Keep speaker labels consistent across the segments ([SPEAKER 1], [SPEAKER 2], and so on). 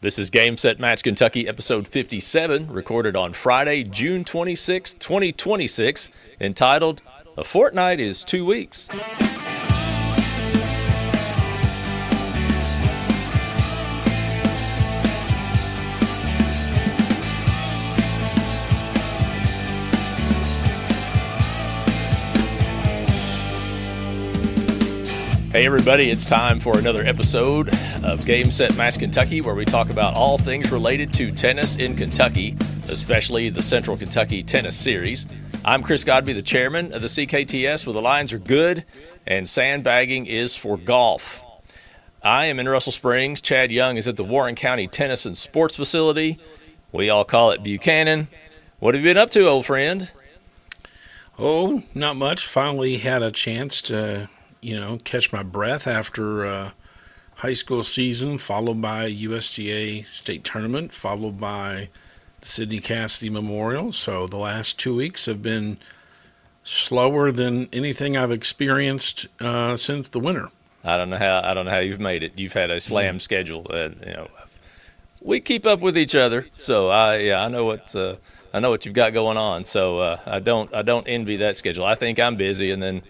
[SPEAKER 1] This is Game Set Match Kentucky, episode 57, recorded on Friday, June 26, 2026, entitled, A Fortnight is 2 Weeks. Hey everybody, it's time for another episode of Game Set Match Kentucky, where we talk about all things related to tennis in Kentucky, especially the Central Kentucky Tennis Series. I'm Chris Godby, the chairman of the CKTS, where the lines are good and sandbagging is for golf. I am in Russell Springs. Chad Young is at the Warren County Tennis and Sports Facility. We all call it Buchanan. What have you been up to, old friend?
[SPEAKER 2] Oh, not much. Finally had a chance to catch my breath after high school season, followed by USGA state tournament, followed by the Sydney Cassady Memorial. So the last 2 weeks have been slower than anything I've experienced since the winter.
[SPEAKER 1] I don't know how you've made it. You've had a slam schedule. We keep up with each other, so I know what you've got going on. So I don't envy that schedule. I think I'm busy, and then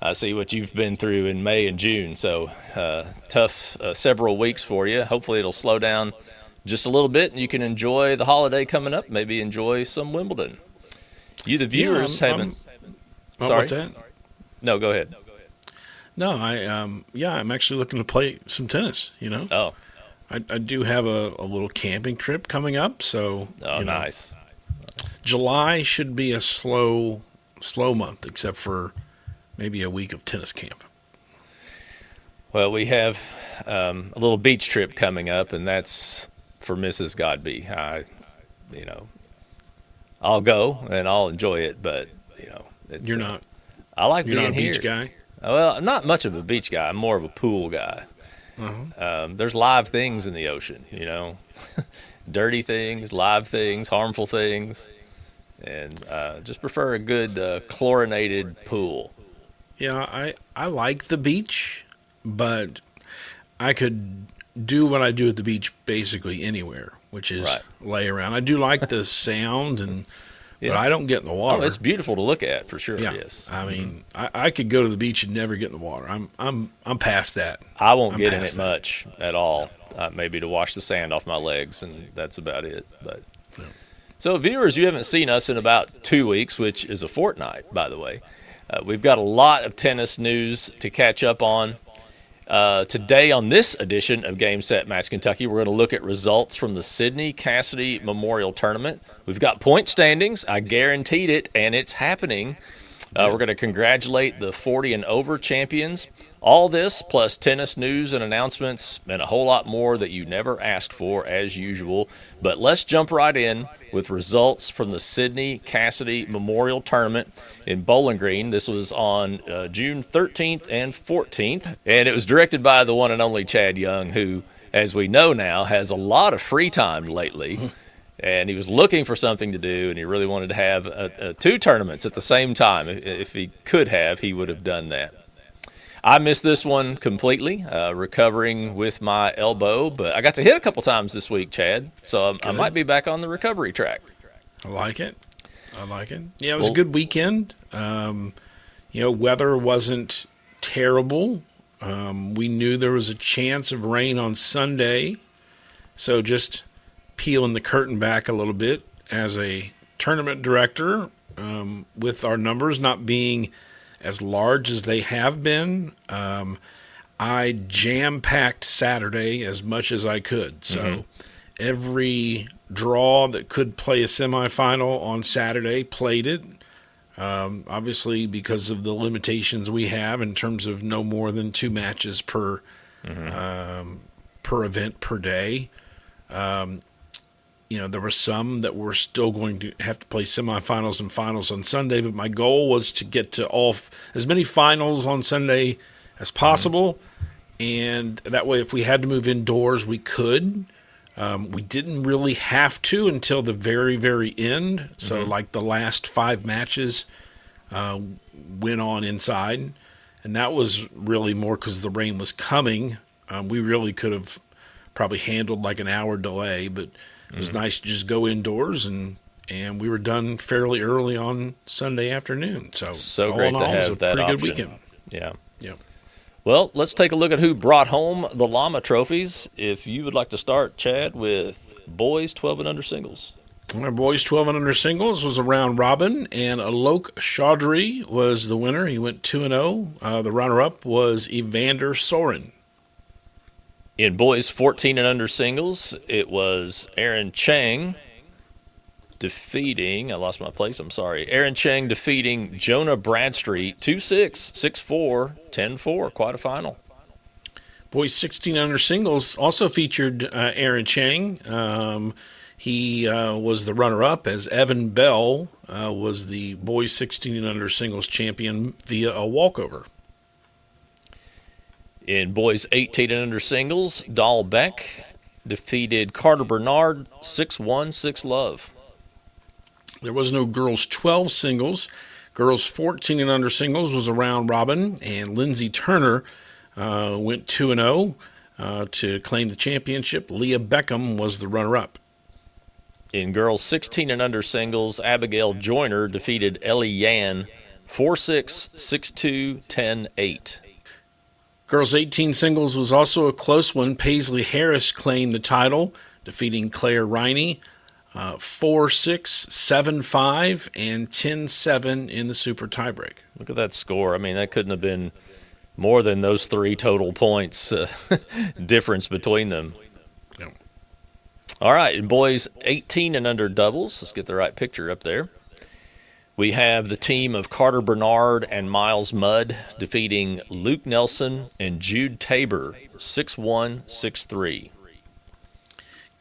[SPEAKER 1] I see what you've been through in May and June, so tough several weeks for you. Hopefully it'll slow down just a little bit, and you can enjoy the holiday coming up, maybe enjoy some Wimbledon. You, the viewers, haven't... Sorry?
[SPEAKER 2] What's that?
[SPEAKER 1] No, go ahead.
[SPEAKER 2] No, I'm actually looking to play some tennis,
[SPEAKER 1] Oh.
[SPEAKER 2] I do have a little camping trip coming up, so...
[SPEAKER 1] Nice.
[SPEAKER 2] July should be a slow month, except for maybe a week of tennis camp.
[SPEAKER 1] Well, we have a little beach trip coming up, and that's for Mrs. Godby. I'll go and I'll enjoy it, but it's,
[SPEAKER 2] You're not.
[SPEAKER 1] I like
[SPEAKER 2] You're
[SPEAKER 1] being
[SPEAKER 2] not a
[SPEAKER 1] here.
[SPEAKER 2] beach guy.
[SPEAKER 1] Well, I'm not much of a beach guy. I'm more of a pool guy.
[SPEAKER 2] Uh-huh.
[SPEAKER 1] There's live things in the ocean, dirty things, live things, harmful things, and just prefer a good chlorinated pool.
[SPEAKER 2] Yeah, I like the beach, but I could do what I do at the beach basically anywhere, which is lay around. I do like the sound, but I don't get in the water.
[SPEAKER 1] Oh, it's beautiful to look at for sure.
[SPEAKER 2] Yeah.
[SPEAKER 1] Yes.
[SPEAKER 2] I mean, I could go to the beach and never get in the water. I'm past that.
[SPEAKER 1] I won't get in it much at all. Maybe to wash the sand off my legs, and that's about it. But so, viewers, you haven't seen us in about 2 weeks, which is a fortnight, by the way. We've got a lot of tennis news to catch up on. Today on this edition of Game Set Match Kentucky, we're going to look at results from the Sydney Cassady Memorial Tournament. We've got point standings. I guaranteed it, and it's happening. We're going to congratulate the 40 and over champions. All this plus tennis news and announcements and a whole lot more that you never asked for as usual. But let's jump right in with results from the Sydney Cassady Memorial Tournament in Bowling Green. This was on June 13th and 14th, and it was directed by the one and only Chad Young, who, as we know now, has a lot of free time lately. And he was looking for something to do, and he really wanted to have two tournaments at the same time. If he could have, he would have done that. I missed this one completely, recovering with my elbow, but I got to hit a couple times this week, Chad, so I might be back on the recovery track.
[SPEAKER 2] I like it. Yeah, it was a good weekend. Weather wasn't terrible. We knew there was a chance of rain on Sunday, so just peeling the curtain back a little bit as a tournament director, with our numbers not being as large as they have been, I jam-packed Saturday as much as I could. So every draw that could play a semifinal on Saturday played it. Obviously, because of the limitations we have in terms of no more than 2 matches per event per day. There were some that were still going to have to play semifinals and finals on Sunday, but my goal was to get to as many finals on Sunday as possible, and that way if we had to move indoors, we could. We didn't really have to until the very, very end, so like the last 5 matches went on inside, and that was really more because the rain was coming. We really could have probably handled like an hour delay, but it was nice to just go indoors, and we were done fairly early on Sunday afternoon. So all
[SPEAKER 1] great
[SPEAKER 2] in
[SPEAKER 1] to
[SPEAKER 2] all, it was
[SPEAKER 1] have
[SPEAKER 2] a
[SPEAKER 1] that
[SPEAKER 2] pretty
[SPEAKER 1] option.
[SPEAKER 2] good weekend.
[SPEAKER 1] Yeah.
[SPEAKER 2] Yeah.
[SPEAKER 1] Well, let's take a look at who brought home the llama trophies. If you would like to start, Chad, with boys 12 and under singles.
[SPEAKER 2] Our boys 12 and under singles was a round robin, and Alok Chaudhry was the winner. He went 2-0. The runner-up was Evander Soren.
[SPEAKER 1] In boys 14 and under singles, it was Aaron Chang defeating, I lost my place, I'm sorry. Aaron Chang defeating Jonah Bradstreet 2-6, 6-4, 10-4, quite a final.
[SPEAKER 2] Boys 16 under singles also featured Aaron Chang. He was the runner-up, as Evan Bell was the boys 16 and under singles champion via a walkover.
[SPEAKER 1] In boys 18 and under singles, Dahl Beck defeated Carter Bernard 6-1, 6-love.
[SPEAKER 2] There was no girls 12 singles. Girls 14 and under singles was a round robin, and Lindsay Turner went 2-0 to claim the championship. Leah Beckham was the runner-up.
[SPEAKER 1] In girls 16 and under singles, Abigail Joyner defeated Ellie Yan 4-6, 6-2, 10-8.
[SPEAKER 2] Girls 18 singles was also a close one. Paisley Harris claimed the title, defeating Claire Riney 4-6, 7-5, and 10-7 in the super tiebreak.
[SPEAKER 1] Look at that score. I mean, that couldn't have been more than those three total points difference between them.
[SPEAKER 2] Yeah.
[SPEAKER 1] All right, in boys 18 and under doubles, let's get the right picture up there. We have the team of Carter Bernard and Miles Mudd defeating Luke Nelson and Jude Tabor 6-1, 6-3.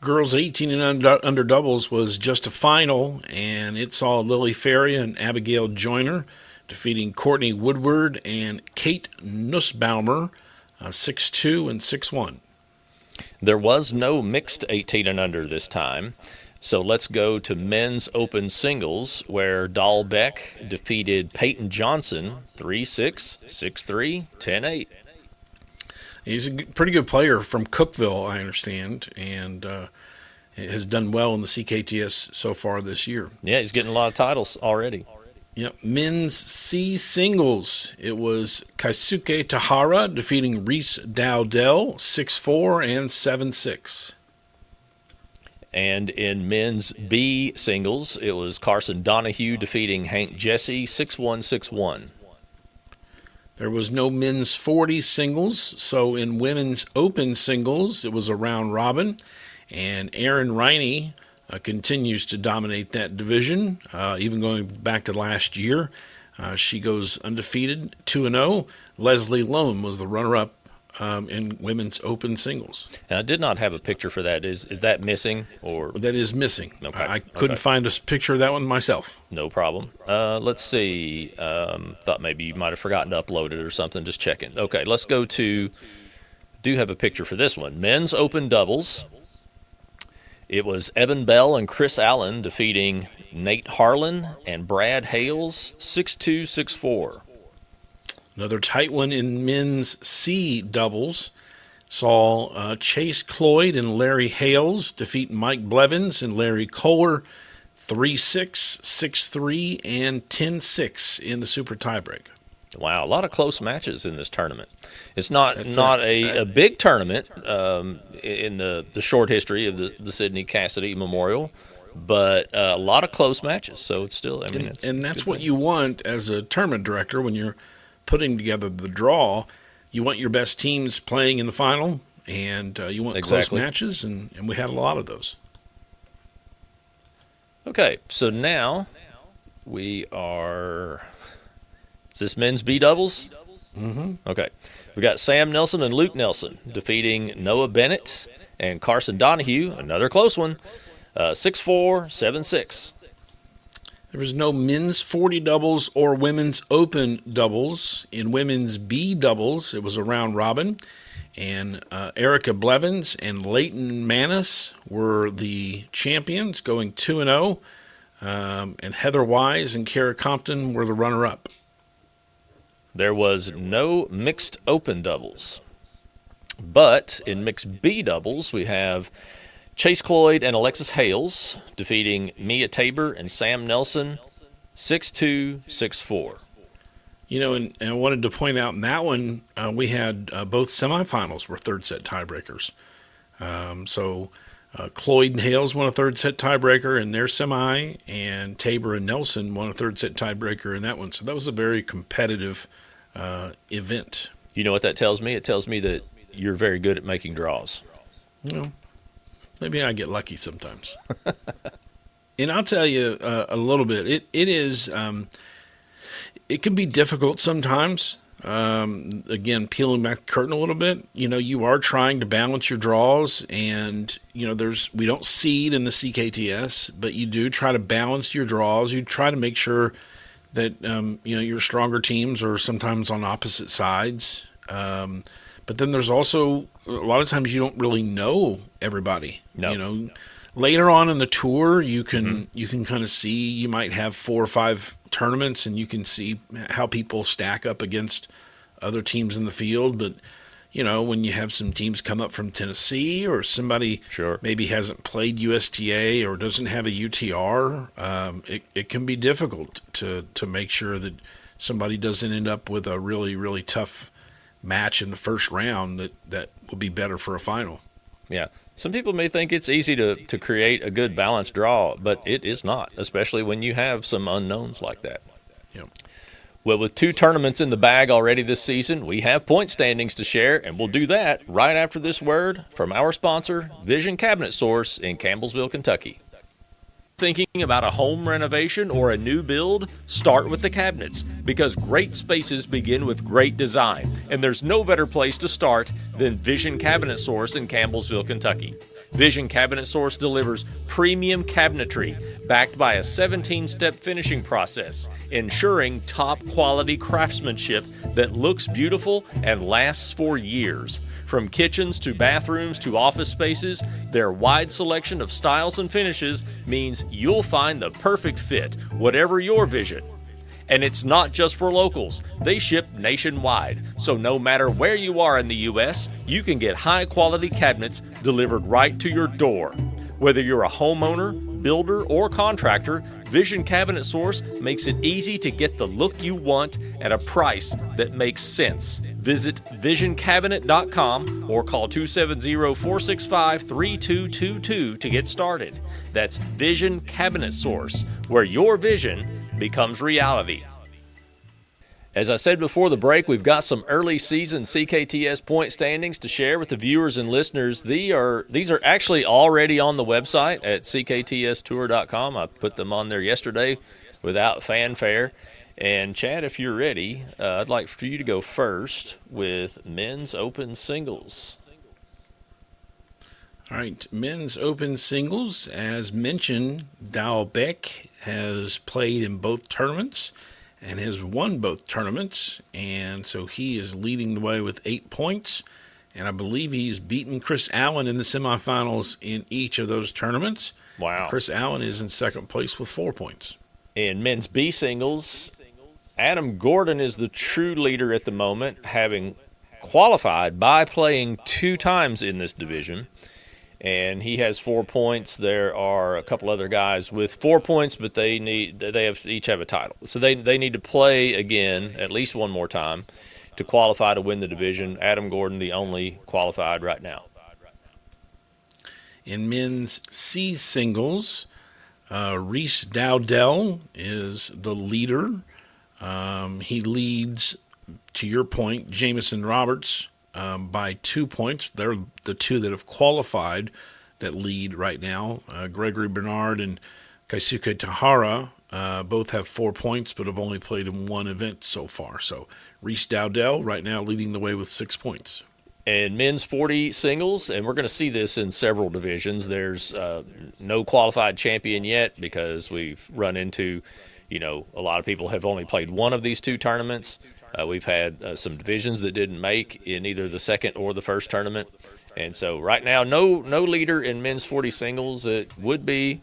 [SPEAKER 2] Girls 18 and under doubles was just a final, and it saw Lily Faria and Abigail Joyner defeating Courtney Woodward and Kate Nussbaumer 6-2 and 6-1.
[SPEAKER 1] There was no mixed 18 and under this time, so let's go to men's open singles, where Dahl Beck defeated Peyton Johnson 3-6, 6-3, 10-8.
[SPEAKER 2] He's a pretty good player from Cookeville, I understand, and has done well in the CKTS so far this year.
[SPEAKER 1] Yeah, he's getting a lot of titles already.
[SPEAKER 2] Yep. Men's C singles, it was Kaisuke Tahara defeating Reese Dowdell 6-4 and 7-6.
[SPEAKER 1] And in men's B singles, it was Carson Donahue defeating Hank Jesse 6-1, 6-1.
[SPEAKER 2] There was no men's 40 singles, so in women's open singles, it was a round robin, and Erin Riney continues to dominate that division, even going back to last year. She goes undefeated, 2-0. Leslie Lone was the runner-up in women's open singles.
[SPEAKER 1] Now, I did not have a picture for that. Is that missing? Or
[SPEAKER 2] That is missing.
[SPEAKER 1] Okay.
[SPEAKER 2] I couldn't find a picture of that one myself.
[SPEAKER 1] No problem. Let's see. Thought maybe you might have forgotten to upload it or something. Just checking. Okay, let's go to. Do have a picture for this one. Men's open doubles. It was Evan Bell and Chris Allen defeating Nate Harlan and Brad Hales 6-2, 6-4.
[SPEAKER 2] Another tight one in men's C doubles saw Chase Cloyd and Larry Hales defeat Mike Blevins and Larry Kohler 3-6, 6-3, and 10-6 in the super tiebreak.
[SPEAKER 1] Wow, a lot of close matches in this tournament. It's not a big tournament in the short history of the Sydney Cassady Memorial, but a lot of close matches. So it's still,
[SPEAKER 2] and that's what you want as a tournament director when you're putting together the draw. You want your best teams playing in the final, and you want close matches, and we had a lot of those.
[SPEAKER 1] Okay, so now we are. Is this men's B doubles?
[SPEAKER 2] Mm-hmm.
[SPEAKER 1] Okay. We got Sam Nelson and Luke Nelson defeating Noah Bennett and Carson Donahue, another close one, 6-4, 7-6.
[SPEAKER 2] There was no men's 40 doubles or women's open doubles. In women's B doubles, it was a round robin, and Erica Blevins and Leighton Manis were the champions, going 2-0, and Heather Wise and Kara Compton were the runner-up.
[SPEAKER 1] There was no mixed open doubles. But in mixed B doubles, we have Chase Cloyd and Alexis Hales defeating Mia Tabor and Sam Nelson 6-2, 6-4.
[SPEAKER 2] And I wanted to point out in that one, we had both semifinals were third set tiebreakers. So Cloyd and Hales won a third set tiebreaker in their semi, and Tabor and Nelson won a third set tiebreaker in that one. So that was a very competitive event.
[SPEAKER 1] You know what that tells me? It tells me that you're very good at making draws.
[SPEAKER 2] Maybe I get lucky sometimes. And I'll tell you a little bit. It is. It can be difficult sometimes. Again, peeling back the curtain a little bit, you are trying to balance your draws, and we don't seed in the CKTS, but you do try to balance your draws. You try to make sure that your stronger teams are sometimes on opposite sides. But then there's also a lot of times you don't really know everybody.
[SPEAKER 1] No.
[SPEAKER 2] Later on in the tour, you can kind of see, you might have 4 or 5 tournaments, and you can see how people stack up against other teams in the field. But when you have some teams come up from Tennessee, or somebody maybe hasn't played USTA or doesn't have a UTR, it can be difficult to make sure that somebody doesn't end up with a really, really tough match in the first round that will be better for a final.
[SPEAKER 1] Yeah. Some people may think it's easy to create a good balanced draw, but it is not, especially when you have some unknowns like that.
[SPEAKER 2] Yep.
[SPEAKER 1] Well, with 2 tournaments in the bag already this season, we have point standings to share, and we'll do that right after this word from our sponsor, Vision Cabinet Source in Campbellsville, Kentucky. Thinking about a home renovation or a new build? Start with the cabinets, because great spaces begin with great design, and there's no better place to start than Vision Cabinet Source in Campbellsville, Kentucky. Vision Cabinet Source delivers premium cabinetry backed by a 17-step finishing process, ensuring top-quality craftsmanship that looks beautiful and lasts for years. From kitchens to bathrooms to office spaces, their wide selection of styles and finishes means you'll find the perfect fit, whatever your vision. And it's not just for locals. They ship nationwide, so no matter where you are in the U.S., you can get high-quality cabinets delivered right to your door. Whether you're a homeowner, builder, or contractor, Vision Cabinet Source makes it easy to get the look you want at a price that makes sense. Visit visioncabinet.com or call 270-465-3222 to get started. That's Vision Cabinet Source, where your vision becomes reality. As I said before the break, we've got some early season CKTS point standings to share with the viewers and listeners. These are actually already on the website at CKTSTour.com. I put them on there yesterday without fanfare. And Chad, if you're ready, I'd like for you to go first with men's open singles.
[SPEAKER 2] All right, men's open singles, as mentioned, Dalbeck has played in both tournaments and has won both tournaments, and so he is leading the way with 8 points, and I believe he's beaten Chris Allen in the semifinals in each of those tournaments.
[SPEAKER 1] Wow.
[SPEAKER 2] Chris Allen is in second place with 4 points.
[SPEAKER 1] In men's B singles, Adam Gordon is the true leader at the moment, having qualified by playing 2 times in this division. And he has 4 points. There are a couple other guys with 4 points, but they each have a title. So they need to play again at least one more time to qualify to win the division. Adam Gordon, the only qualified right now.
[SPEAKER 2] In men's C singles, Reese Dowdell is the leader. He leads, to your point, Jamison Roberts by 2 points. They're the 2 that have qualified that lead right now. Gregory Bernard and Kaisuke Tahara both have 4 points, but have only played in 1 event so far. So Reese Dowdell right now leading the way with 6 points.
[SPEAKER 1] And men's 40 singles, and we're going to see this in several divisions. There's no qualified champion yet because we've run into, a lot of people have only played one of these 2 tournaments. We've had some divisions that didn't make in either the second or the first tournament. And so right now, no leader in men's 40 singles. It could be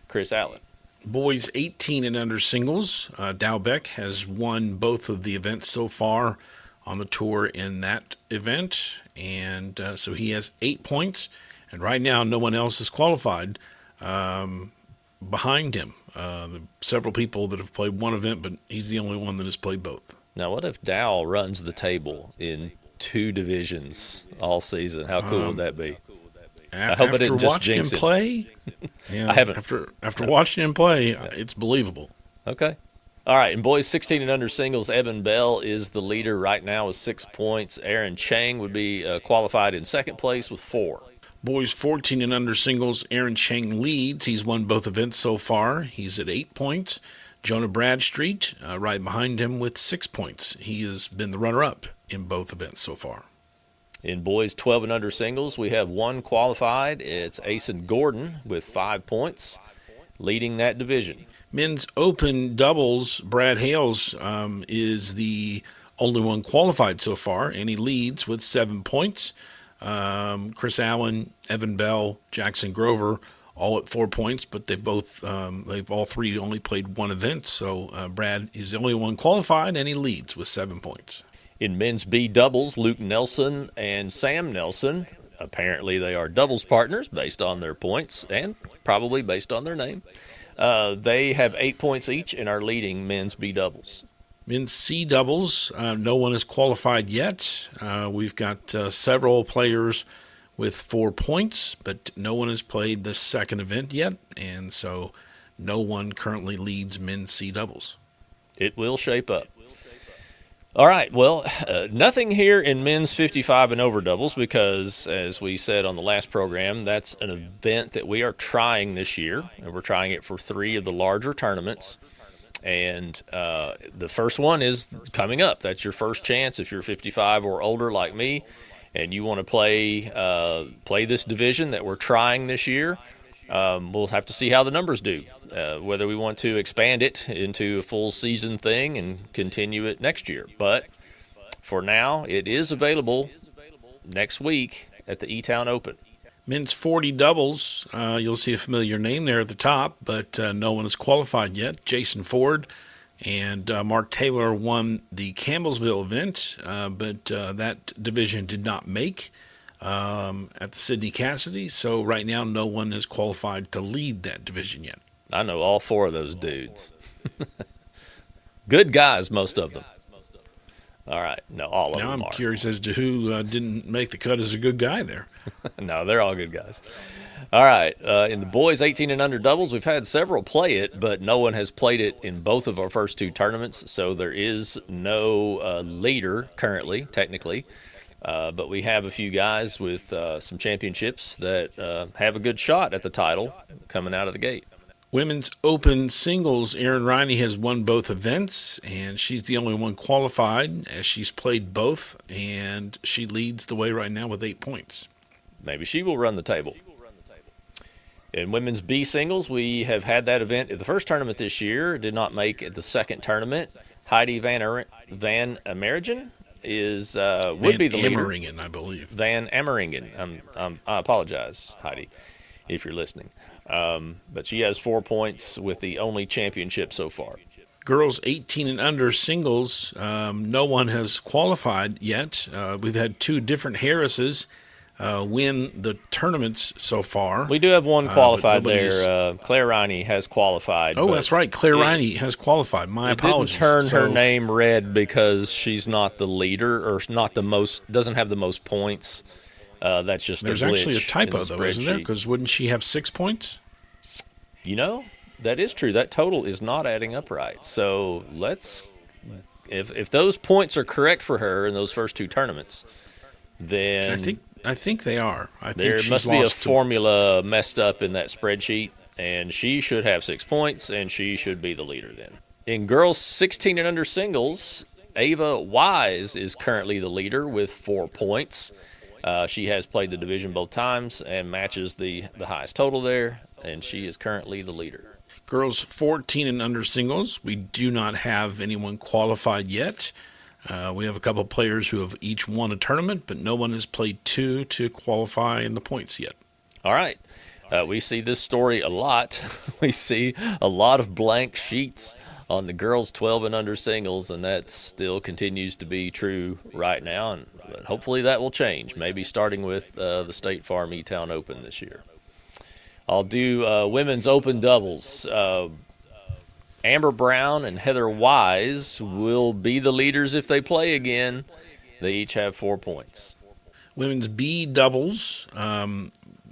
[SPEAKER 1] Chris Allen.
[SPEAKER 2] Boys 18 and under singles, Dalbeck has won both of the events so far on the tour in that event, and so he has 8 points. And right now, no one else is qualified behind him. Several people that have played one event, but he's the only one that has played both.
[SPEAKER 1] Now, what if Dow runs the table in 2 divisions all season? How cool would that be? I hope I didn't just jinx
[SPEAKER 2] him play,
[SPEAKER 1] I haven't.
[SPEAKER 2] After watching him play, it's believable.
[SPEAKER 1] Okay. All right, in boys 16 and under singles, Evan Bell is the leader right now with 6 points. Aaron Chang would be qualified in second place with 4.
[SPEAKER 2] Boys 14 and under singles, Aaron Chang leads. He's won both events so far. He's at 8 points. Jonah Bradstreet right behind him with 6 points. He has been the runner-up in both events so far.
[SPEAKER 1] In boys 12 and under singles, we have 1 qualified. It's Asen Gordon with 5 points, leading that division.
[SPEAKER 2] Men's Open doubles, Brad Hales is the only one qualified so far, and he leads with 7 points. Chris Allen, Evan Bell, Jackson Grover, all at 4 points, but they've all three only played one event, so Brad is the only one qualified, and he leads with 7 points.
[SPEAKER 1] In men's B doubles, Luke Nelson and Sam Nelson, apparently they are doubles partners based on their points and probably based on their name. They have 8 points each and are leading men's B doubles.
[SPEAKER 2] Men's C doubles, no one is qualified yet. We've got several players with 4 points, but no one has played the second event yet, and so no one currently leads men's C doubles.
[SPEAKER 1] It will shape up. All right, well, nothing here in men's 55 and over doubles because, as we said on the last program, that's an event that we are trying this year, and we're trying it for 3 of the larger tournaments. And the first one is coming up. That's your first chance if you're 55 or older like me, and you want to play this division that we're trying this year. We'll have to see how the numbers do, whether we want to expand it into a full season thing and continue it next year. But for now, it is available next week at the E-Town Open.
[SPEAKER 2] Men's 40 doubles, you'll see a familiar name there at the top, but no one is qualified yet. Jason Ford and Mark Taylor won the Campbellsville event, but that division did not make at the Sydney Cassady, so right now no one is qualified to lead that division yet.
[SPEAKER 1] I know all 4 of those dudes. Good guys, most of them. All right. No, all of them are.
[SPEAKER 2] Now I'm curious as to who didn't make the cut as a good guy there.
[SPEAKER 1] No, they're all good guys. All right. In the boys 18 and under doubles, we've had several play it, but no one has played it in both of our first 2 tournaments, so there is no leader currently, technically. But we have a few guys with some championships that have a good shot at the title coming out of the gate.
[SPEAKER 2] Women's Open singles, Erin Riney has won both events, and she's the only one qualified as she's played both, and she leads the way right now with 8 points.
[SPEAKER 1] Maybe she will run the table. In women's B singles, we have had that event at the first tournament this year. Did not make it the second tournament. Heidi Van Ameringen would be the leader.
[SPEAKER 2] Van Ameringen, I believe.
[SPEAKER 1] Van Ameringen. I apologize, Heidi, if you're listening. But she has 4 points with the only championship so far.
[SPEAKER 2] Girls 18 and under singles, no one has qualified yet. We've had 2 different Harrises win the tournaments so far.
[SPEAKER 1] We do have one qualified there. Claire Riney has qualified.
[SPEAKER 2] Oh, that's right. Claire Riney has qualified. My apologies.
[SPEAKER 1] Didn't turn her name red because she's not the leader or not the most, doesn't have the most points. That's just
[SPEAKER 2] There's actually a typo, though, isn't there? Because wouldn't she have 6 points?
[SPEAKER 1] You know, that is true. That total is not adding up right. So let's, if those points are correct for her in those first 2 tournaments, then
[SPEAKER 2] I think they are. I think
[SPEAKER 1] there must be a formula messed up in that spreadsheet, and she should have 6 points, and she should be the leader then. In girls 16 and under singles, Ava Wise is currently the leader with 4 points. She has played the division both times and matches the highest total there, and she is currently the leader.
[SPEAKER 2] Girls 14 and under singles, we do not have anyone qualified yet. We have a couple of players who have each won a tournament, but no one has played 2 to qualify in the points yet.
[SPEAKER 1] All right. We see this story a lot. We see a lot of blank sheets on the girls 12 and under singles, and that still continues to be true right now. And but hopefully that will change, maybe starting with the State Farm E-Town Open this year. I'll do women's open doubles. Amber Brown and Heather Wise will be the leaders if they play again. They each have 4 points.
[SPEAKER 2] Women's B doubles,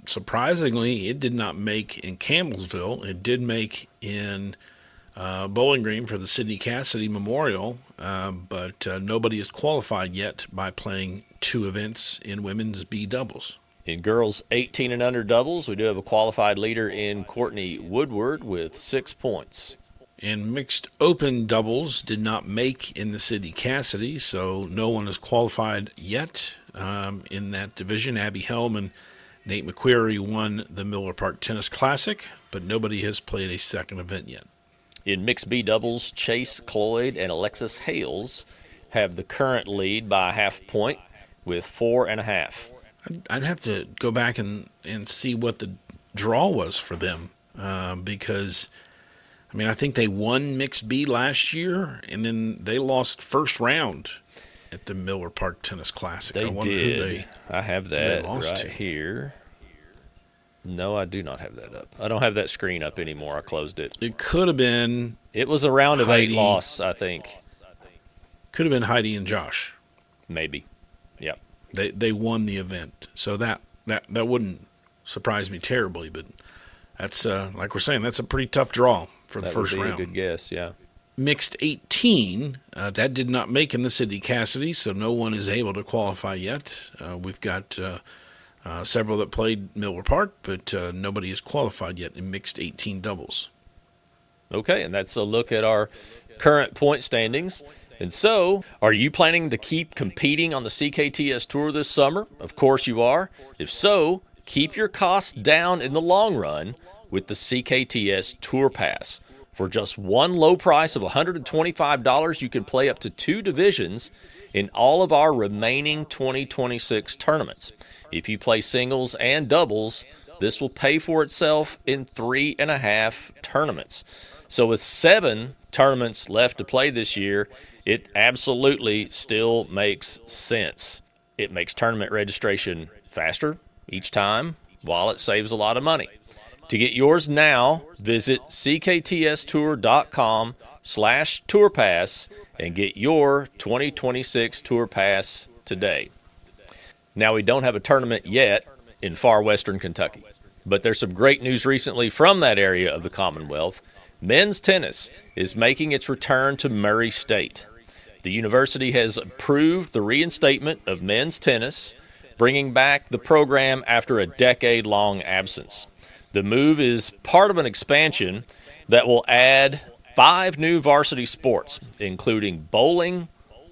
[SPEAKER 2] surprisingly, it did not make in Campbellsville. It did make in Bowling Green for the Sydney Cassady Memorial, but nobody is qualified yet by playing 2 events in women's B doubles.
[SPEAKER 1] In girls 18 and under doubles, we do have a qualified leader in Courtney Woodward with 6 points.
[SPEAKER 2] And mixed open doubles did not make in the Sydney Cassady, so no one is qualified yet in that division. Abby Helm and Nate McQuarrie won the Miller Park Tennis Classic, but nobody has played a second event yet.
[SPEAKER 1] In mixed B doubles, Chase Cloyd and Alexis Hales have the current lead by a half point with 4.5.
[SPEAKER 2] I'd have to go back and see what the draw was for them because, I mean, I think they won mixed B last year, and then they lost first round at the Miller Park Tennis Classic.
[SPEAKER 1] They did. I have that right
[SPEAKER 2] to.
[SPEAKER 1] Here. No, I do not have that up. I don't have that screen up anymore. I closed it.
[SPEAKER 2] It could have been.
[SPEAKER 1] It was a round of 8 loss, I think.
[SPEAKER 2] Could have been Heidi and Josh.
[SPEAKER 1] Maybe. Yep.
[SPEAKER 2] They won the event, so that wouldn't surprise me terribly. But that's like we're saying, that's a pretty tough draw for the first round.
[SPEAKER 1] That would be a good guess, yeah.
[SPEAKER 2] Mixed 18, that did not make in the Sydney Cassady, so no one is able to qualify yet. We've got several that played Miller Park, but nobody is qualified yet in mixed 18 doubles.
[SPEAKER 1] Okay, and that's a look at our current point standings. And so, are you planning to keep competing on the CKTS Tour this summer? Of course you are. If so, keep your costs down in the long run with the CKTS TourPass. For just one low price of $125, you can play up to 2 divisions in all of our remaining 2026 tournaments. If you play singles and doubles, this will pay for itself in 3.5 tournaments. So with 7 tournaments left to play this year, it absolutely still makes sense. It makes tournament registration faster each time, while it saves a lot of money. To get yours now, visit cktstour.com/tourpass and get your 2026 Tour Pass today. Now, we don't have a tournament yet in far western Kentucky, but there's some great news recently from that area of the Commonwealth. Men's tennis is making its return to Murray State. The university has approved the reinstatement of men's tennis, bringing back the program after a decade-long absence. The move is part of an expansion that will add 5 new varsity sports, including bowling,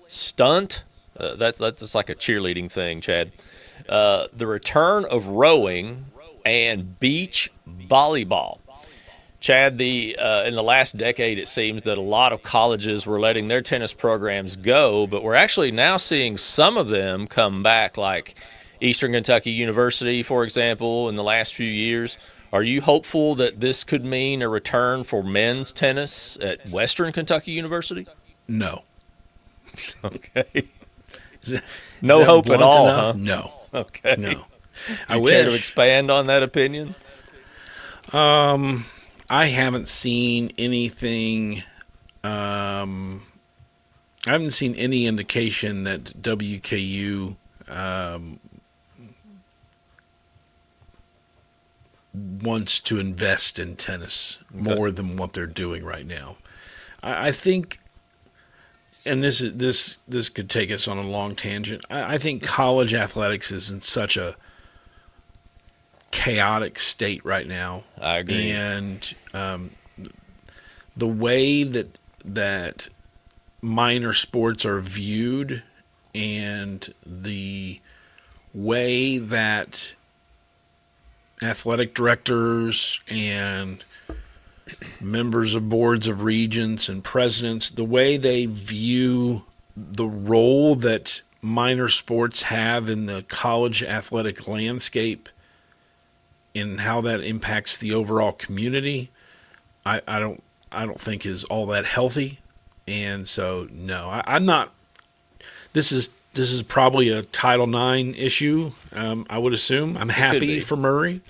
[SPEAKER 1] stunt, that's like a cheerleading thing, Chad, the return of rowing, and beach volleyball. Chad, in the last decade, it seems that a lot of colleges were letting their tennis programs go, but we're actually now seeing some of them come back, like Eastern Kentucky University, for example, in the last few years. Are you hopeful that this could mean a return for men's tennis at Western Kentucky University?
[SPEAKER 2] No.
[SPEAKER 1] Okay. No hope at all, huh?
[SPEAKER 2] No.
[SPEAKER 1] Okay.
[SPEAKER 2] No.
[SPEAKER 1] I wish. Care to expand on that opinion?
[SPEAKER 2] I haven't seen anything. I haven't seen any indication that WKU wants to invest in tennis more than what they're doing right now. I think, and this could take us on a long tangent. I think college athletics is in such a chaotic state right now.
[SPEAKER 1] I agree.
[SPEAKER 2] And the way that minor sports are viewed and the way that athletic directors and members of boards of regents and presidents, the way they view the role that minor sports have in the college athletic landscape and how that impacts the overall community, I I don't think is all that healthy. And so, no, I'm not. This is probably a Title IX issue, I would assume. I'm happy for Murray.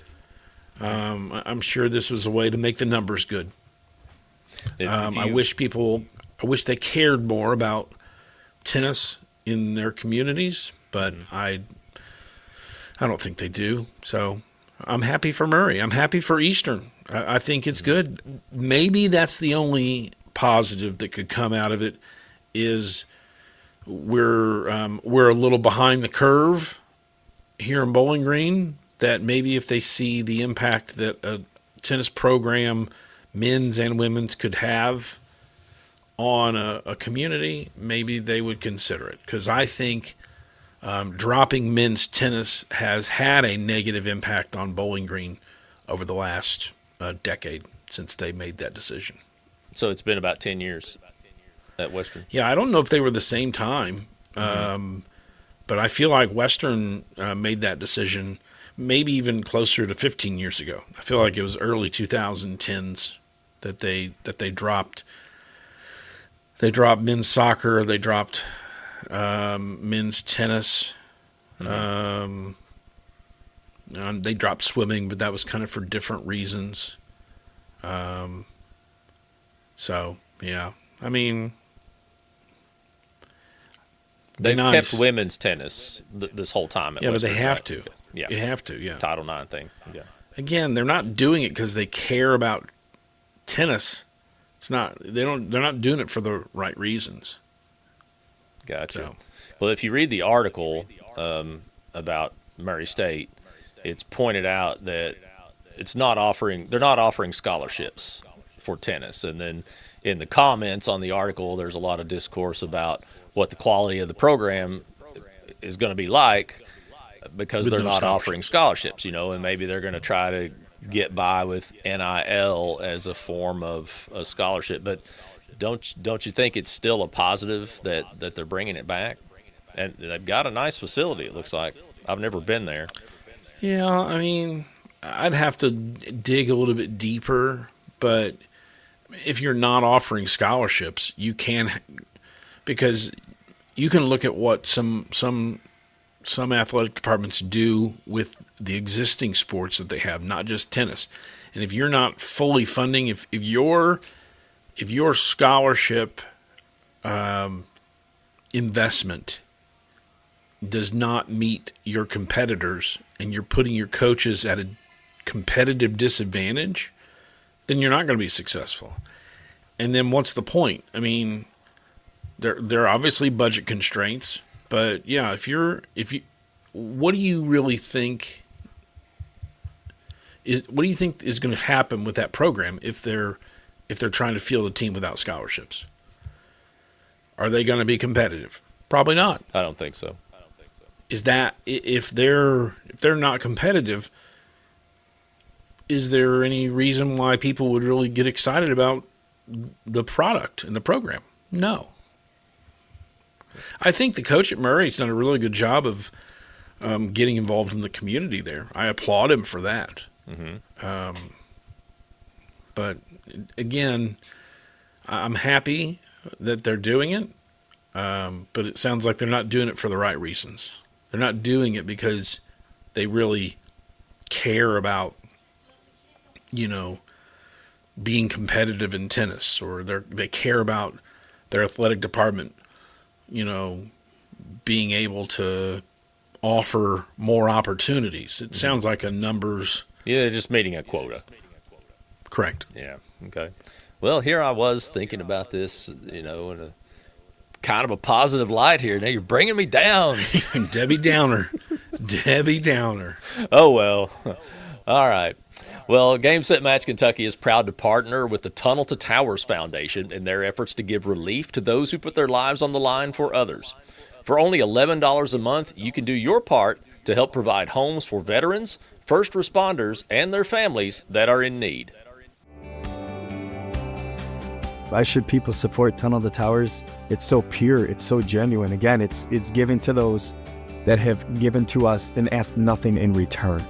[SPEAKER 2] I'm sure this was a way to make the numbers good. I wish they cared more about tennis in their communities, but I don't think they do. So I'm happy for Murray. I'm happy for Eastern. I think it's good. Maybe that's the only positive that could come out of it is we're a little behind the curve here in Bowling Green, that maybe if they see the impact that a tennis program, men's and women's, could have on a community, maybe they would consider it. Because I think dropping men's tennis has had a negative impact on Bowling Green over the last decade since they made that decision. So
[SPEAKER 1] it's been about 10 years at Western.
[SPEAKER 2] Yeah, I don't know if they were the same time, but I feel like Western made that decision maybe even closer to 15 years ago. I feel like it was early 2010s that they dropped. They dropped men's soccer. They dropped men's tennis. They dropped swimming, but that was kind of for different reasons. So, yeah. I mean,
[SPEAKER 1] they've kept women's tennis this whole time.
[SPEAKER 2] Yeah,
[SPEAKER 1] Western,
[SPEAKER 2] but they have
[SPEAKER 1] right?
[SPEAKER 2] to.
[SPEAKER 1] Yeah.
[SPEAKER 2] You have to, yeah.
[SPEAKER 1] Title IX thing. Yeah.
[SPEAKER 2] Again, they're not doing it because they care about tennis. It's not. They're not doing it for the right reasons.
[SPEAKER 1] Gotcha.
[SPEAKER 2] So.
[SPEAKER 1] Well, if you read the article about Murray State, it's pointed out that they're not offering scholarships for tennis. And then in the comments on the article, there's a lot of discourse about what the quality of the program is going to be like because they're not offering scholarships, and maybe they're going to try to get by with NIL as a form of a scholarship. But don't you think it's still a positive that they're bringing it back? And they've got a nice facility, it looks like. I've never been there.
[SPEAKER 2] Yeah, I mean, I'd have to dig a little bit deeper, but if you're not offering scholarships, you can, because you can look at what some athletic departments do with the existing sports that they have, not just tennis. And if you're not fully funding, if your scholarship investment does not meet your competitors and you're putting your coaches at a competitive disadvantage, then you're not going to be successful. And then what's the point? I mean, there are obviously budget constraints, but yeah, if you, what do you really think is going to happen with that program if they're trying to field a team without scholarships? Are they going to be competitive? Probably not.
[SPEAKER 1] I don't think so.
[SPEAKER 2] Is that if they're not competitive, is there any reason why people would really get excited about the product and the program? No. I think the coach at Murray's done a really good job of getting involved in the community there. I applaud him for that. Mm-hmm. But again, I'm happy that they're doing it, but it sounds like they're not doing it for the right reasons. They're not doing it because they really care about, being competitive in tennis, or they care about their athletic department, being able to offer more opportunities. It sounds like a numbers.
[SPEAKER 1] Yeah, they're just meeting a quota.
[SPEAKER 2] Correct.
[SPEAKER 1] Yeah. Okay. Well, here I was thinking about this, in a kind of a positive light here. Now you're bringing me down.
[SPEAKER 2] Debbie Downer. Debbie Downer.
[SPEAKER 1] Oh, well. All right. Well, Game Set Match Kentucky is proud to partner with the Tunnel to Towers Foundation in their efforts to give relief to those who put their lives on the line for others. For only $11 a month, you can do your part to help provide homes for veterans, first responders, and their families that are in need.
[SPEAKER 3] Why should people support Tunnel to Towers? It's so pure, it's so genuine. Again, it's given to those that have given to us and asked nothing in return.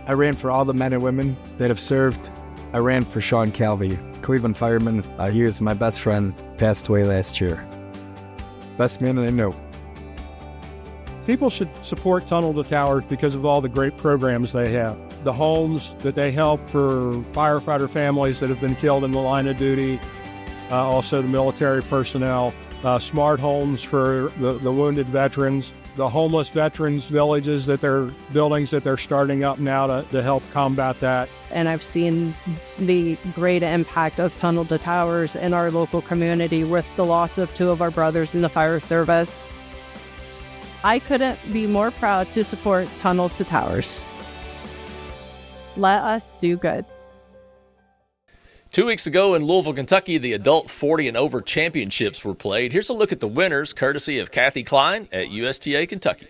[SPEAKER 3] I ran for all the men and women that have served I ran for Sean Calvey, Cleveland fireman. He was my best friend, passed away last year. Best man I know.
[SPEAKER 4] People should support Tunnel to Towers because of all the great programs they have. The homes that they help for firefighter families that have been killed in the line of duty, also the military personnel, smart homes for the wounded veterans, the homeless veterans villages buildings that they're starting up now to help combat that.
[SPEAKER 5] And I've seen the great impact of Tunnel to Towers in our local community with the loss of 2 of our brothers in the fire service. I couldn't be more proud to support Tunnel to Towers. Let us do good.
[SPEAKER 1] 2 weeks ago in Louisville, Kentucky, the adult 40 and over championships were played. Here's a look at the winners, courtesy of Kathy Klein at USTA Kentucky.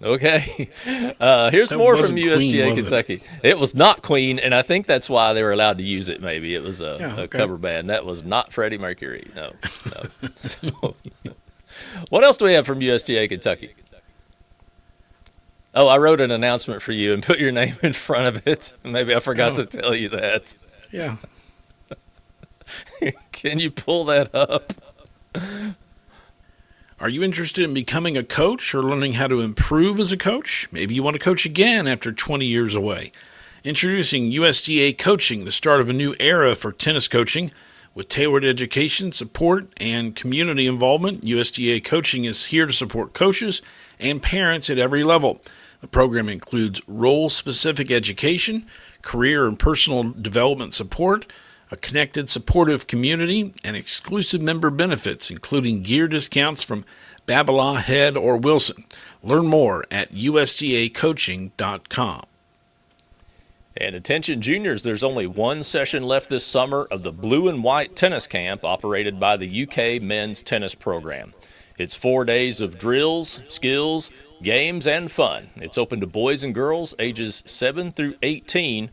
[SPEAKER 1] Okay. Here's more from USTA Kentucky. It was not Queen, and I think that's why they were allowed to use it, maybe. It was a cover band. That was not Freddie Mercury. No. So, what else do we have from USTA Kentucky? Oh, I wrote an announcement for you and put your name in front of it. Maybe I forgot to tell you that.
[SPEAKER 2] Yeah.
[SPEAKER 1] Can you pull that up?
[SPEAKER 2] Are you interested in becoming a coach or learning how to improve as a coach? Maybe you want to coach again after 20 years away. Introducing USDA Coaching, the start of a new era for tennis coaching. With tailored education, support, and community involvement, USDA Coaching is here to support coaches and parents at every level. The program includes role-specific education, career and personal development support, a connected, supportive community, and exclusive member benefits, including gear discounts from Babala, Head, or Wilson. Learn more at usdacoaching.com.
[SPEAKER 1] And attention juniors, there's only one session left this summer of the Blue and White Tennis Camp operated by the UK Men's Tennis Program. It's 4 days of drills, skills, games, and fun. It's open to boys and girls ages 7 through 18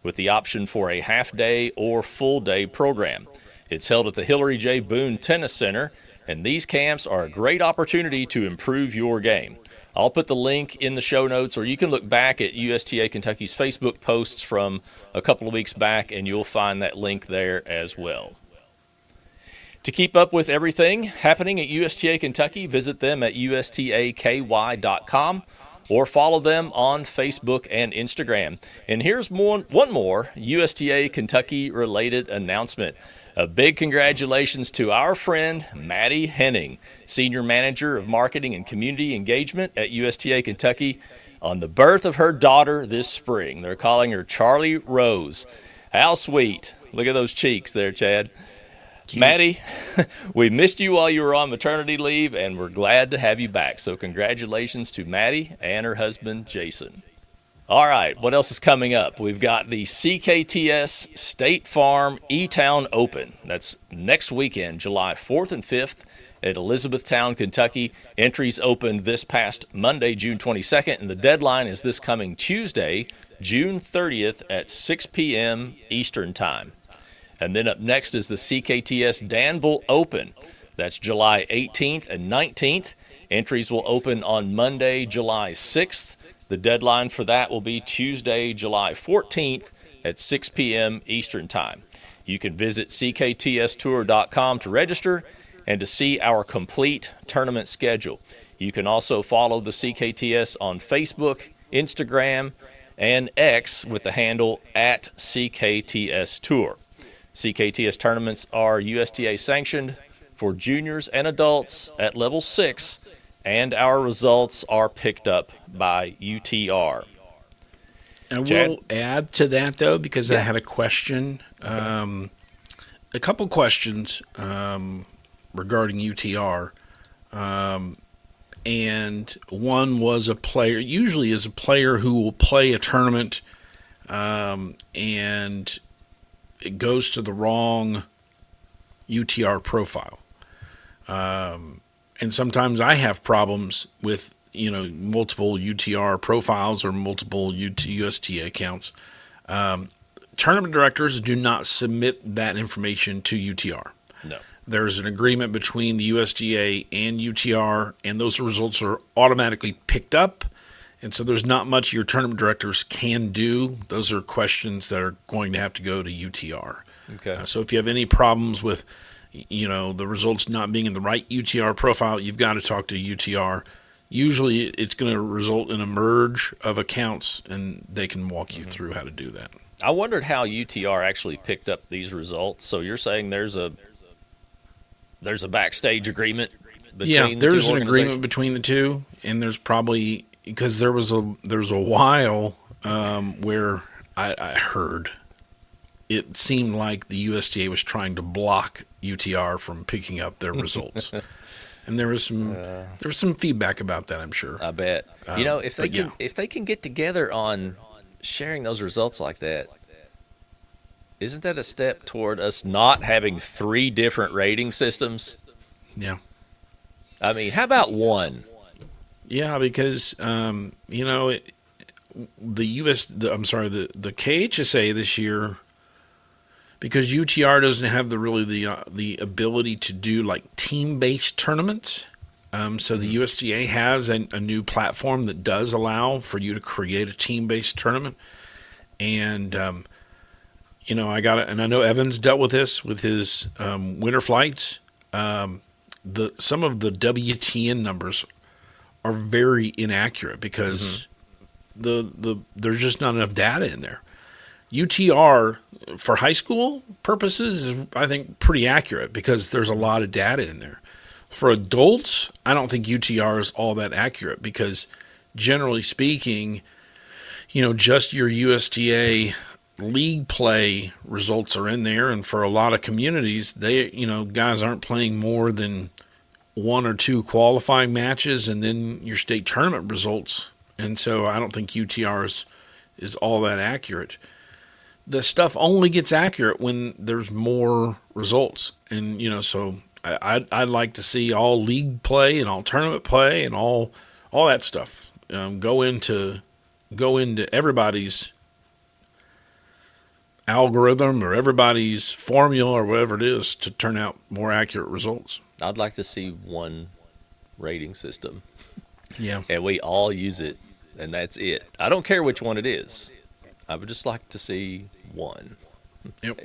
[SPEAKER 1] with the option for a half-day or full-day program. It's held at the Hillary J. Boone Tennis Center, and these camps are a great opportunity to improve your game. I'll put the link in the show notes, or you can look back at USTA Kentucky's Facebook posts from a couple of weeks back, and you'll find that link there as well. To keep up with everything happening at USTA Kentucky, visit them at USTAKY.com. or follow them on Facebook and Instagram. And here's one more USTA Kentucky-related announcement. A big congratulations to our friend Maddie Henning, Senior Manager of Marketing and Community Engagement at USTA Kentucky, on the birth of her daughter this spring. They're calling her Charlie Rose. How sweet. Look at those cheeks there, Chad. Cute. Maddie, we missed you while you were on maternity leave, and we're glad to have you back. So congratulations to Maddie and her husband, Jason. All right, what else is coming up? We've got the CKTS State Farm E-Town Open. That's next weekend, July 4th and 5th at Elizabethtown, Kentucky. Entries opened this past Monday, June 22nd, and the deadline is this coming Tuesday, June 30th at 6 p.m. Eastern Time. And then up next is the CKTS Danville Open. That's July 18th and 19th. Entries will open on Monday, July 6th. The deadline for that will be Tuesday, July 14th at 6 p.m. Eastern Time. You can visit CKTSTour.com to register and to see our complete tournament schedule. You can also follow the CKTS on Facebook, Instagram, and X with the handle at CKTS Tour. CKTS tournaments are USTA sanctioned for juniors and adults at level 6, and our results are picked up by UTR.
[SPEAKER 2] I will add to that, though, because I had a question, a couple questions regarding UTR. and one was a player, usually is a player who will play a tournament, and it goes to the wrong UTR profile. And sometimes I have problems with, multiple UTR profiles or multiple USTA accounts. Tournament directors do not submit that information to UTR.
[SPEAKER 1] No.
[SPEAKER 2] There's an agreement between the USDA and UTR, and those results are automatically picked up. And so there's not much your tournament directors can do. Those are questions that are going to have to go to UTR.
[SPEAKER 1] Okay.
[SPEAKER 2] So if you have any problems with, the results not being in the right UTR profile, you've got to talk to UTR. Usually it's going to result in a merge of accounts, and they can walk you through how to do that.
[SPEAKER 1] I wondered how UTR actually picked up these results. So you're saying there's a backstage agreement between the
[SPEAKER 2] there's
[SPEAKER 1] two
[SPEAKER 2] an agreement between the two, and there's probably because there was a while where I heard it seemed like the USDA was trying to block UTR from picking up their results. And there was some feedback about that, I'm sure.
[SPEAKER 1] I bet. If they can get together on sharing those results like that, isn't that a step toward us not having 3 different rating systems?
[SPEAKER 2] Yeah.
[SPEAKER 1] I mean, how about one?
[SPEAKER 2] Yeah, because the KHSA this year, because UTR doesn't have the ability to do like team-based tournaments. So the USDA has a new platform that does allow for you to create a team-based tournament. And, I know Evans dealt with this with his winter flights. Some of the WTN numbers are very inaccurate because there's just not enough data in there. UTR for high school purposes is, I think, pretty accurate because there's a lot of data in there. For adults, I don't think UTR is all that accurate because, generally speaking, just your USDA league play results are in there, and for a lot of communities, guys aren't playing more than 1 or 2 qualifying matches, and then your state tournament results. And so I don't think UTR is all that accurate. The stuff only gets accurate when there's more results, and so. I'd like to see all league play and all tournament play and all that stuff go into everybody's algorithm or everybody's formula or whatever it is to turn out more accurate results.
[SPEAKER 1] I'd like to see one rating system.
[SPEAKER 2] Yeah.
[SPEAKER 1] And we all use it, and that's it. I don't care which one it is. I would just like to see one.
[SPEAKER 2] Yep.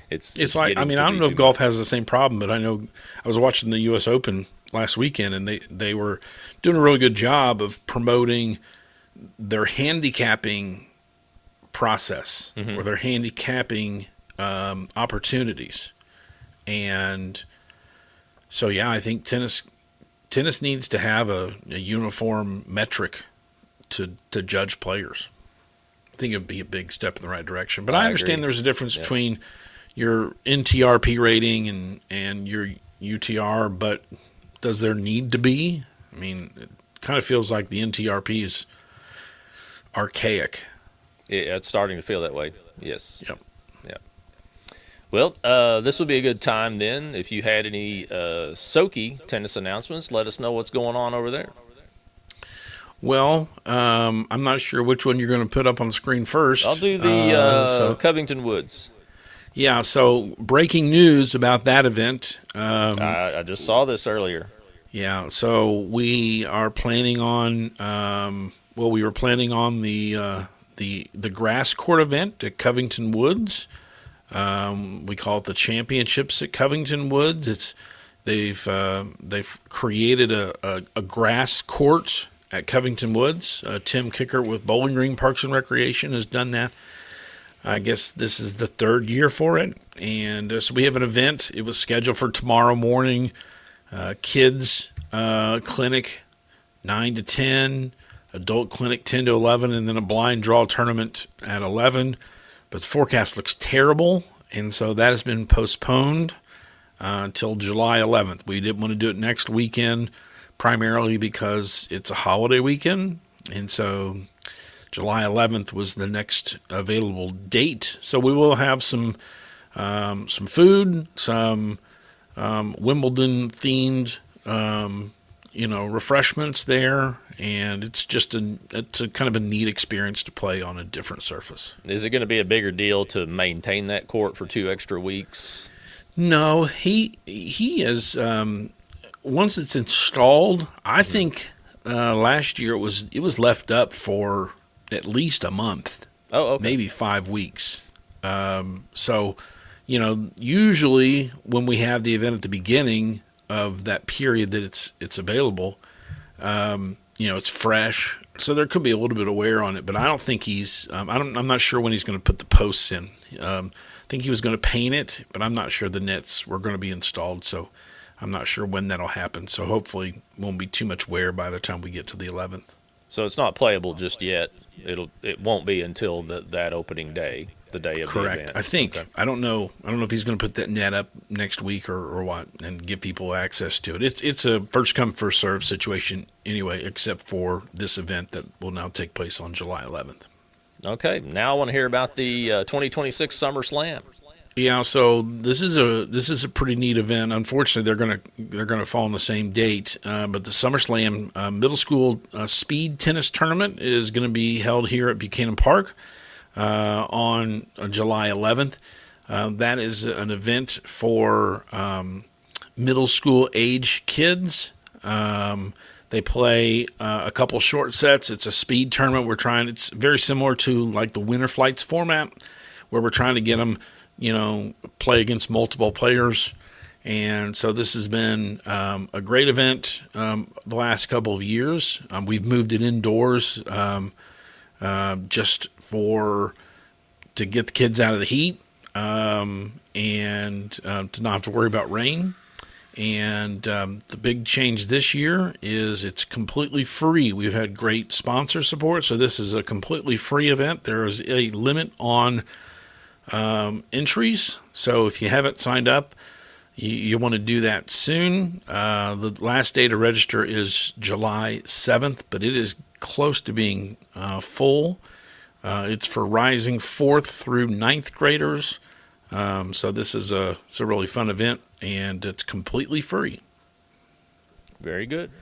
[SPEAKER 1] It's
[SPEAKER 2] like, I don't know if golf has the same problem, but I know I was watching the U.S. Open last weekend, and they were doing a really good job of promoting their handicapping process or their handicapping opportunities. And so, I think tennis needs to have a uniform metric to judge players. I think it would be a big step in the right direction. But I understand there's a difference between your NTRP rating and your UTR, but does there need to be? I mean, it kind of feels like the NTRP is archaic.
[SPEAKER 1] Yeah, it's starting to feel that way. Yes.
[SPEAKER 2] Yep.
[SPEAKER 1] Yeah. Well, this would be a good time then. If you had any Soki tennis announcements, let us know what's going on over there.
[SPEAKER 2] Well, I'm not sure which one you're going to put up on the screen first.
[SPEAKER 1] I'll do the Covington Woods.
[SPEAKER 2] Yeah, so breaking news about that event.
[SPEAKER 1] I just saw this earlier.
[SPEAKER 2] Yeah, so we are planning on. We were planning on the grass court event at Covington Woods. We call it the Championships at Covington Woods. They've created a grass court at Covington Woods. Tim Kicker with Bowling Green Parks and Recreation has done that. I guess this is the 3rd year for it. And so we have an event. It was scheduled for tomorrow morning. Kids clinic 9 to 10, adult clinic 10 to 11, and then a blind draw tournament at 11. But the forecast looks terrible, and so that has been postponed until July 11th. We didn't want to do it next weekend, primarily because it's a holiday weekend, and so July 11th was the next available date. So we will have some food, some Wimbledon themed refreshments there, and it's a kind of a neat experience to play on a different surface.
[SPEAKER 1] Is it going to be a bigger deal to maintain that court for 2 extra weeks?
[SPEAKER 2] No, he is. Once it's installed, I think last year it was left up for at least a month.
[SPEAKER 1] Oh, okay.
[SPEAKER 2] Maybe 5 weeks. So, usually when we have the event at the beginning of that period that it's available, it's fresh. So there could be a little bit of wear on it, but I don't think he's. I'm not sure when he's going to put the posts in. I think he was going to paint it, but I'm not sure the nets were going to be installed. So I'm not sure when that'll happen. So hopefully it won't be too much wear by the time we get to the 11th.
[SPEAKER 1] So it's not playable just yet. It won't be until that opening day, the day of
[SPEAKER 2] Correct.
[SPEAKER 1] the event.
[SPEAKER 2] I think.
[SPEAKER 1] Okay.
[SPEAKER 2] I don't know if he's going to put that net up next week or what, and give people access to it. It's a first come first serve situation anyway, except for this event that will now take place on July 11th.
[SPEAKER 1] Okay. Now I want to hear about the 2026 Summer Slam.
[SPEAKER 2] Yeah, so this is a pretty neat event. Unfortunately, they're gonna fall on the same date, but the SummerSlam middle school speed tennis tournament is going to be held here at Buchanan Park on July 11th. That is an event for middle school age kids. They play a couple short sets. It's a speed tournament. It's very similar to like the Winter Flights format, where we're trying to get them play against multiple players. And so this has been a great event the last couple of years. We've moved it indoors just to get the kids out of the heat and to not have to worry about rain. And the big change this year is it's completely free. We've had great sponsor support, so this is a completely free event. There is a limit on entries, so if you haven't signed up, you want to do that soon. The last day to register is July 7th, but it is close to being full. It's for rising 4th through 9th graders, so this is it's a really fun event, and it's completely free.
[SPEAKER 1] Very good.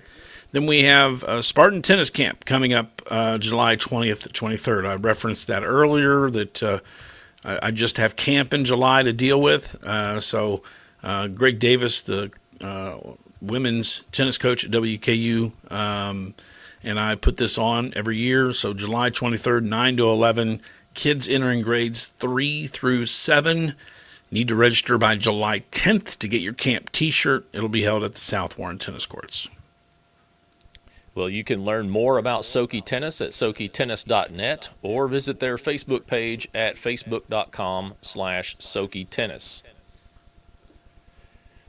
[SPEAKER 2] Then we have Spartan Tennis Camp coming up July 20th to 23rd. I referenced that earlier, that I just have camp in July to deal with. So Greg Davis, the women's tennis coach at WKU, and I put this on every year. So July 23rd, 9 to 11, kids entering grades 3 through 7 need to register by July 10th to get your camp T-shirt. It'll be held at the South Warren Tennis Courts.
[SPEAKER 1] Well, you can learn more about Soki Tennis at SokiTennis.net or visit their Facebook page at facebook.com/Soki Tennis.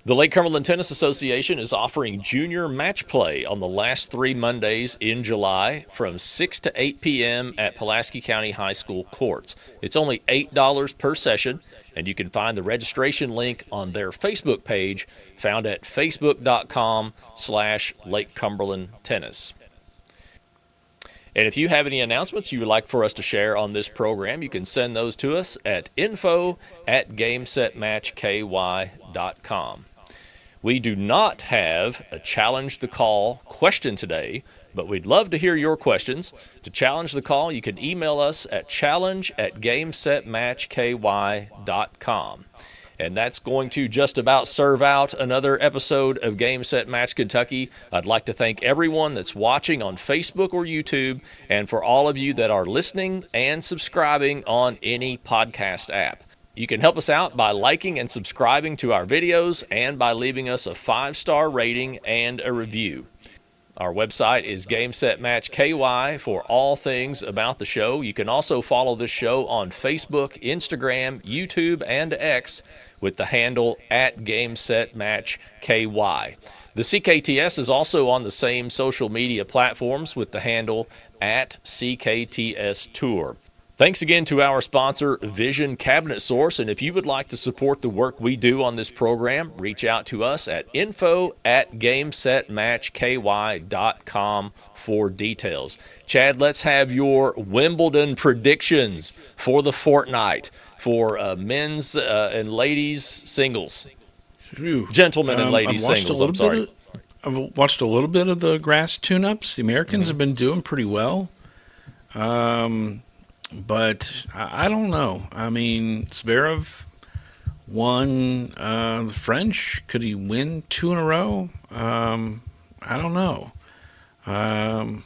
[SPEAKER 1] The Lake Cumberland Tennis Association is offering junior match play on the last 3 Mondays in July from 6 to 8 p.m. at Pulaski County High School courts. It's only $8 per session, and you can find the registration link on their Facebook page found at facebook.com/Lake Cumberland Tennis. And if you have any announcements you would like for us to share on this program, you can send those to us at info@gamesetmatchky.com. We do not have a Challenge the Call question today, but we'd love to hear your questions. To challenge the call, you can email us at challenge@gamesetmatchky.com. And that's going to just about serve out another episode of Game Set Match Kentucky. I'd like to thank everyone that's watching on Facebook or YouTube, and for all of you that are listening and subscribing on any podcast app. You can help us out by liking and subscribing to our videos and by leaving us a 5-star rating and a review. Our website is GameSetMatchKY for all things about the show. You can also follow this show on Facebook, Instagram, YouTube, and X with the handle @GameSetMatchKY. The CKTS is also on the same social media platforms with the handle @CKTS Tour. Thanks again to our sponsor, Vision Cabinet Source. And if you would like to support the work we do on this program, reach out to us at info@gamesetmatchky.com for details. Chad, let's have your Wimbledon predictions for the Fortnight for men's and ladies singles.
[SPEAKER 2] Ooh.
[SPEAKER 1] Gentlemen and ladies singles, I'm sorry.
[SPEAKER 2] I've watched a little bit of the grass tune-ups. The Americans have been doing pretty well. But I don't know. I mean, Zverev won the French. Could he win 2 in a row? I don't know. I'll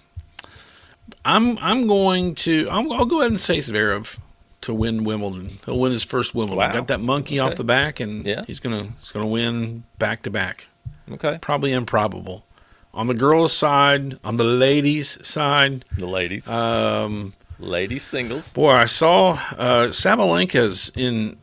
[SPEAKER 2] go ahead and say Zverev to win Wimbledon. He'll win his first Wimbledon.
[SPEAKER 1] Wow.
[SPEAKER 2] Got that monkey off the back, and he's gonna win back to back.
[SPEAKER 1] Okay.
[SPEAKER 2] Probably improbable. On the girls' side, on the ladies' side,
[SPEAKER 1] Ladies singles.
[SPEAKER 2] Boy, I saw Sabalenka's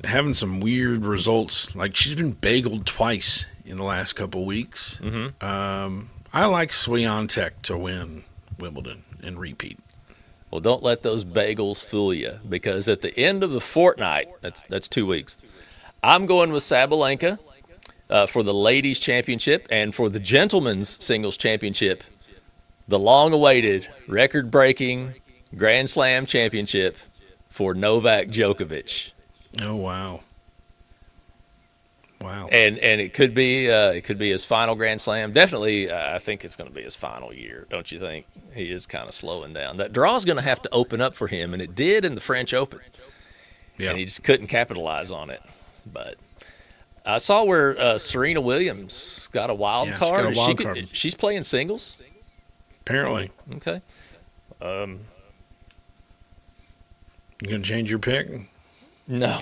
[SPEAKER 2] having some weird results. Like, she's been bageled twice in the last couple of weeks. Mm-hmm. I like Swiatek to win Wimbledon and repeat.
[SPEAKER 1] Well, don't let those bagels fool you, because at the end of the Fortnight, that's 2 weeks, I'm going with Sabalenka for the ladies' championship, and for the gentlemen's singles championship, the long-awaited, record-breaking Grand Slam championship for Novak Djokovic.
[SPEAKER 2] Oh, wow.
[SPEAKER 1] And it could be his final Grand Slam. Definitely, I think it's going to be his final year. Don't you think? He is kind of slowing down. That draw is going to have to open up for him, and it did in the French Open. Yeah. And he just couldn't capitalize on it. But I saw where Serena Williams got a wild card. She's playing singles?
[SPEAKER 2] Apparently.
[SPEAKER 1] Okay.
[SPEAKER 2] You going to change your pick?
[SPEAKER 1] No.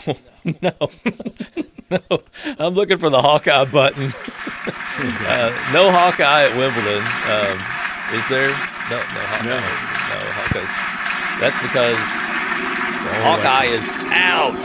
[SPEAKER 1] I'm looking for the Hawkeye button. No Hawkeye at Wimbledon. Is there? No Hawkeye. No Hawkeyes. That's because Hawkeye is out.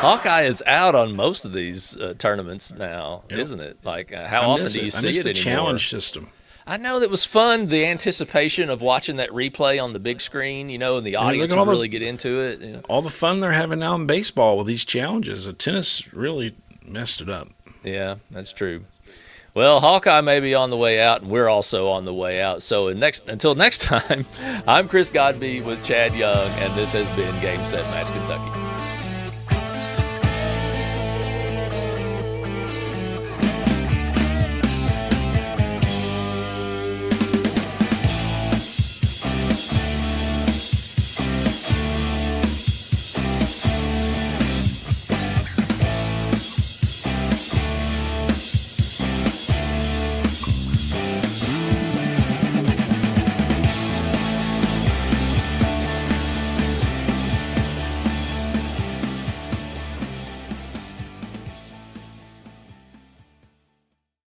[SPEAKER 1] Hawkeye is out on most of these tournaments now, isn't it? Like, how often do you see it anymore?
[SPEAKER 2] I miss the challenge system.
[SPEAKER 1] I know that was fun, the anticipation of watching that replay on the big screen, and the audience would really get into it.
[SPEAKER 2] All the fun they're having now in baseball with these challenges. The tennis really messed it up.
[SPEAKER 1] Yeah, that's true. Well, Hawkeye may be on the way out, and we're also on the way out. So until next time, I'm Chris Godby with Chad Young, and this has been Game Set Match Kentucky.